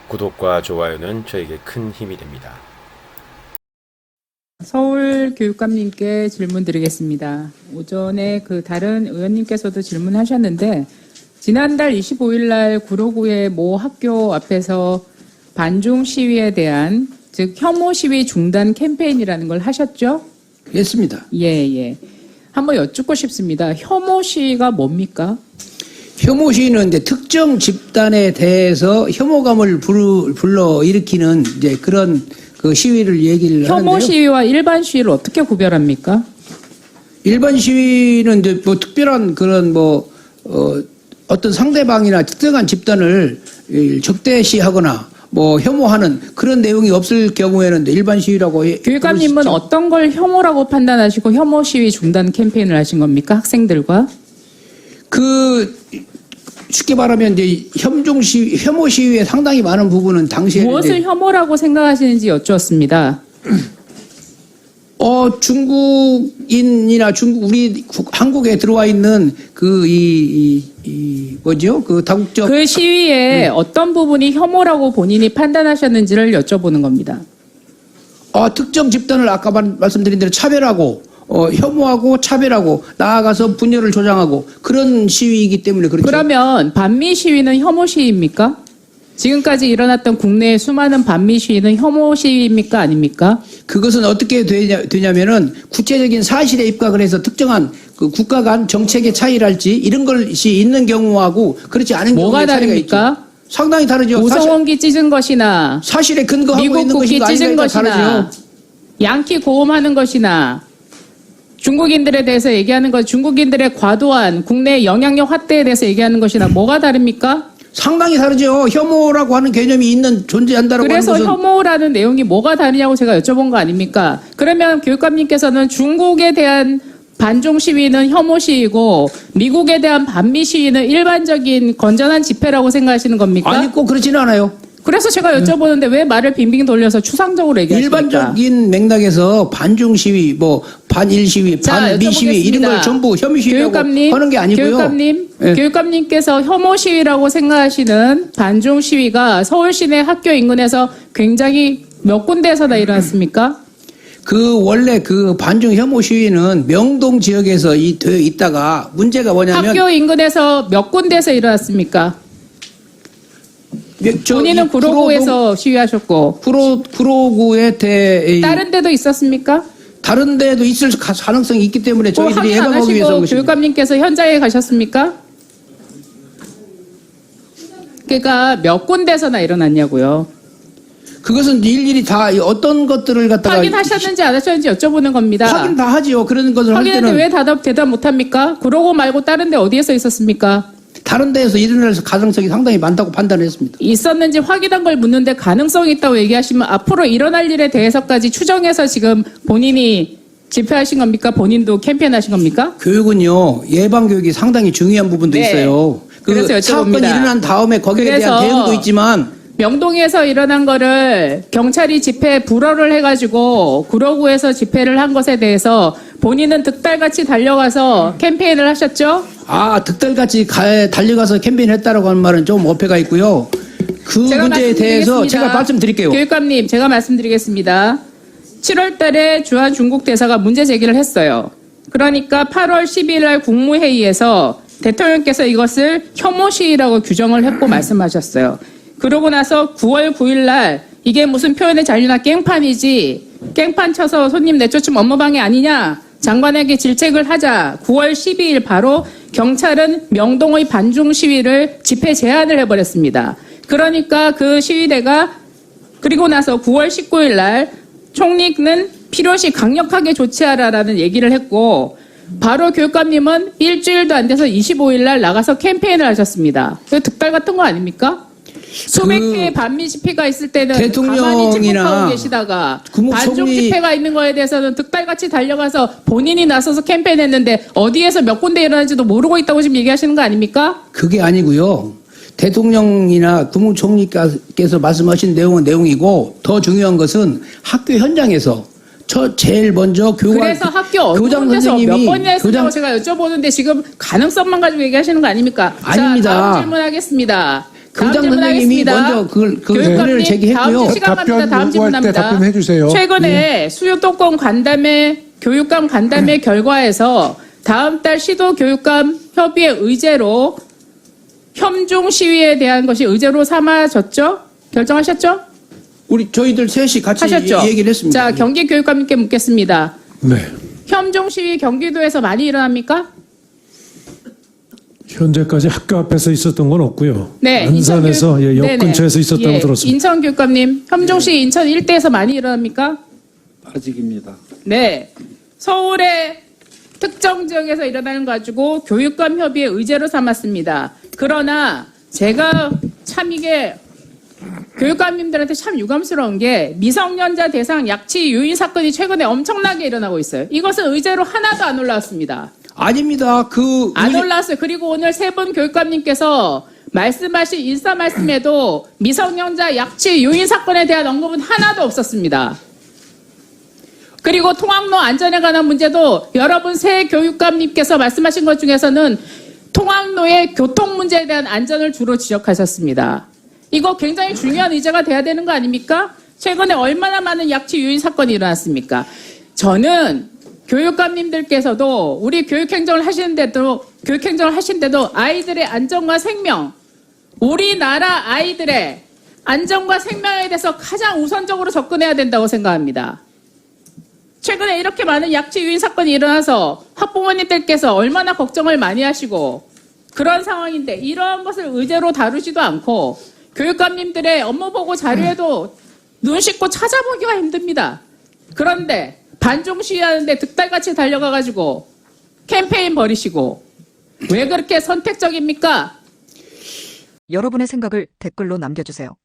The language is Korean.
구독과 좋아요는 저에게 큰 힘이 됩니다. 서울교육감님께 질문 드리겠습니다. 오전에 다른 의원님께서도 질문하셨는데 지난달 25일 날 구로구의 모 학교 앞에서 반중 시위에 대한 즉 혐오 시위 중단 캠페인이라는 걸 하셨죠? 했습니다. 예. 한번 여쭙고 싶습니다. 혐오 시위가 뭡니까? 혐오 시위는 이제 특정 집단에 대해서 혐오감을 불러 일으키는 이제 그런 그 시위를 얘기를 하는데요. 혐오 시위와 일반 시위를 어떻게 구별합니까? 일반 시위는 이제 뭐 특별한 그런 어떤 상대방이나 특정한 집단을 적대시하거나 뭐 혐오하는 그런 내용이 없을 경우에는 일반 시위라고 교육감님은 어떤 걸 혐오라고 판단하시고 혐오 시위 중단 캠페인을 하신 겁니까? 학생들과? 쉽게 말하면 이제 혐오 시위에 상당히 많은 부분은 당시에 무엇을 혐오라고 생각하시는지 여쭈었습니다. 중국인이나 우리 한국에 들어와 있는 다국적 그 시위에 어떤 부분이 혐오라고 본인이 판단하셨는지를 여쭤보는 겁니다. 특정 집단을 아까 말씀드린 대로 차별하고 혐오하고 차별하고 나아가서 분열을 조장하고 그런 시위이기 때문에 그렇죠. 그러면 반미 시위는 혐오 시위입니까? 지금까지 일어났던 국내의 수많은 반미 시위는 혐오 시위입니까? 아닙니까? 그것은 어떻게 되냐면은 구체적인 사실에 입각을 해서 특정한 그 국가 간 정책의 차이랄지 이런 것이 있는 경우하고 그렇지 않은 뭐가 경우에 차이가 있죠. 다릅니까? 상당히 다르죠. 오성원기 찢은 것이나 사실에 근거하고 미국 있는 국기 것이 찢은 아닌가 것이나 다르죠. 양키 고음하는 것이나 중국인들에 대해서 얘기하는 것, 중국인들의 과도한 국내 영향력 확대에 대해서 얘기하는 것이나 뭐가 다릅니까? 상당히 다르죠. 혐오라고 하는 개념이 존재한다라고 하는 그래서 것은 혐오라는 내용이 뭐가 다르냐고 제가 여쭤본 거 아닙니까? 그러면 교육감님께서는 중국에 대한 반중 시위는 혐오 시위고 미국에 대한 반미 시위는 일반적인 건전한 집회라고 생각하시는 겁니까? 아니 꼭 그렇지는 않아요. 그래서 제가 여쭤보는데 왜 말을 빙빙 돌려서 추상적으로 얘기하십니까? 일반적인 맥락에서 반중 시위, 반일 시위, 반미 시위 이런 걸 전부 혐의 시위라고 하는 게 아니고요. 교육감님께서 혐오 시위라고 생각하시는 반중 시위가 서울 시내 학교 인근에서 굉장히 몇 군데에서나 일어났습니까? 원래 반중 혐오 시위는 명동 지역에서 되어 있다가 문제가 뭐냐면 학교 인근에서 몇 군데에서 일어났습니까? 본인은 구로구에서 시위하셨고 구로구에 다른 데도 있었습니까? 다른 데도 있을 가능성이 있기 때문에 저희들이 확인 안 예방하기 위해서 하시고 그것입니다. 교육감님께서 현장에 가셨습니까? 그러니까 몇 군데서나 일어났냐고요. 그것은 일일이 다 어떤 것들을 갖다가 확인하셨는지 안 하셨는지 여쭤보는 겁니다. 확인 다 하지요. 그런 것을 할 확인했는데 때는 왜 대답 못합니까? 구로구 말고 다른 데 어디에서 있었습니까? 다른 데에서 일어날 가능성이 상당히 많다고 판단했습니다. 있었는지 확인한 걸 묻는데 가능성이 있다고 얘기하시면 앞으로 일어날 일에 대해서까지 추정해서 지금 본인이 집회하신 겁니까? 본인도 캠페인하신 겁니까? 교육은요, 예방 교육이 상당히 중요한 부분도 네. 있어요. 그래서 여쭤봅니다. 사건이 일어난 다음에 거기에 대한 대응도 있지만 명동에서 일어난 거를 경찰이 집회 불허를 해가지고 구로구에서 집회를 한 것에 대해서 본인은 득달같이 달려가서 캠페인을 하셨죠? 득달같이 달려가서 캠페인했다라고 하는 말은 좀 어폐가 있고요. 그 문제에 대해서 제가 말씀드릴게요. 교육감님, 제가 말씀드리겠습니다. 7월 달에 주한 중국 대사가 문제 제기를 했어요. 그러니까 8월 12일 날 국무회의에서 대통령께서 이것을 혐오 시위라고 규정을 했고 말씀하셨어요. 그러고 나서 9월 9일 날 이게 무슨 표현의 자유나 깽판이지 깽판 쳐서 손님 내쫓으면 업무방해 아니냐 장관에게 질책을 하자 9월 12일 바로 경찰은 명동의 반중 시위를 집회 제한을 해버렸습니다. 그러니까 그 시위대가 그리고 나서 9월 19일 날 총리는 필요시 강력하게 조치하라라는 얘기를 했고 바로 교육감님은 일주일도 안 돼서 25일 날 나가서 캠페인을 하셨습니다. 그 득달 같은 거 아닙니까? 수백 개의 반미 집회가 있을 때는 가만히 침묵하고 계시다가 반중 집회가 있는 거에 대해서는 득달같이 달려가서 본인이 나서서 캠페인했는데 어디에서 몇 군데 일어나는지도 모르고 있다고 지금 얘기하시는 거 아닙니까? 그게 아니고요. 대통령이나 국무총리께서 말씀하신 내용은 내용이고 더 중요한 것은 학교 현장에서 제일 먼저 그래서 학교 어느 곳에서 몇 번이나 했다고 제가 여쭤보는데 지금 가능성만 가지고 얘기하시는 거 아닙니까? 아닙니다. 자, 다음 질문하겠습니다. 다음 교장 질문 선생님이 하겠습니다. 먼저 그걸 교육감님, 문의를 제기했고요. 다음 시간 갑니다. 다음 요구할 때 질문합니다. 답변해 주세요. 최근에 수요토건 간담회 교육감 간담회 결과에서 다음 달 시도 교육감 협의회 의제로 협중 시위에 대한 것이 의제로 삼아졌죠? 결정하셨죠? 저희들 셋이 같이 하셨죠? 얘기를 했습니다. 자, 경기 교육감님께 묻겠습니다. 네. 협중 시위 경기도에서 많이 일어납니까? 현재까지 학교 앞에서 있었던 건 없고요. 네, 안산에서 역 네네. 근처에서 있었다고 예, 들었습니다. 인천 교육감님, 협중 시위 인천 일대에서 많이 일어납니까? 아직입니다. 네. 서울의 특정 지역에서 일어나는 거 가지고 교육감 협의회 의제로 삼았습니다. 그러나 제가 참 이게 교육감님들한테 참 유감스러운 게 미성년자 대상 약취 유인 사건이 최근에 엄청나게 일어나고 있어요. 이것은 의제로 하나도 안 올라왔습니다. 아닙니다. 안 올라왔어요. 그리고 오늘 세 분 교육감님께서 말씀하신 인사 말씀에도 미성년자 약취 유인 사건에 대한 언급은 하나도 없었습니다. 그리고 통학로 안전에 관한 문제도 여러분 새 교육감님께서 말씀하신 것 중에서는 통학로의 교통 문제에 대한 안전을 주로 지적하셨습니다. 이거 굉장히 중요한 의제가 돼야 되는 거 아닙니까? 최근에 얼마나 많은 약취 유인 사건이 일어났습니까? 저는 교육감님들께서도 우리 교육행정을 하시는데도 아이들의 안전과 생명, 우리나라 아이들의 안전과 생명에 대해서 가장 우선적으로 접근해야 된다고 생각합니다. 최근에 이렇게 많은 약취 유인 사건이 일어나서 학부모님들께서 얼마나 걱정을 많이 하시고 그런 상황인데 이러한 것을 의제로 다루지도 않고 교육감님들의 업무 보고 자료에도 눈 씻고 찾아보기가 힘듭니다. 그런데 반중 시위하는데 득달같이 달려가가지고 캠페인 벌이시고 왜 그렇게 선택적입니까? 여러분의 생각을 댓글로 남겨주세요.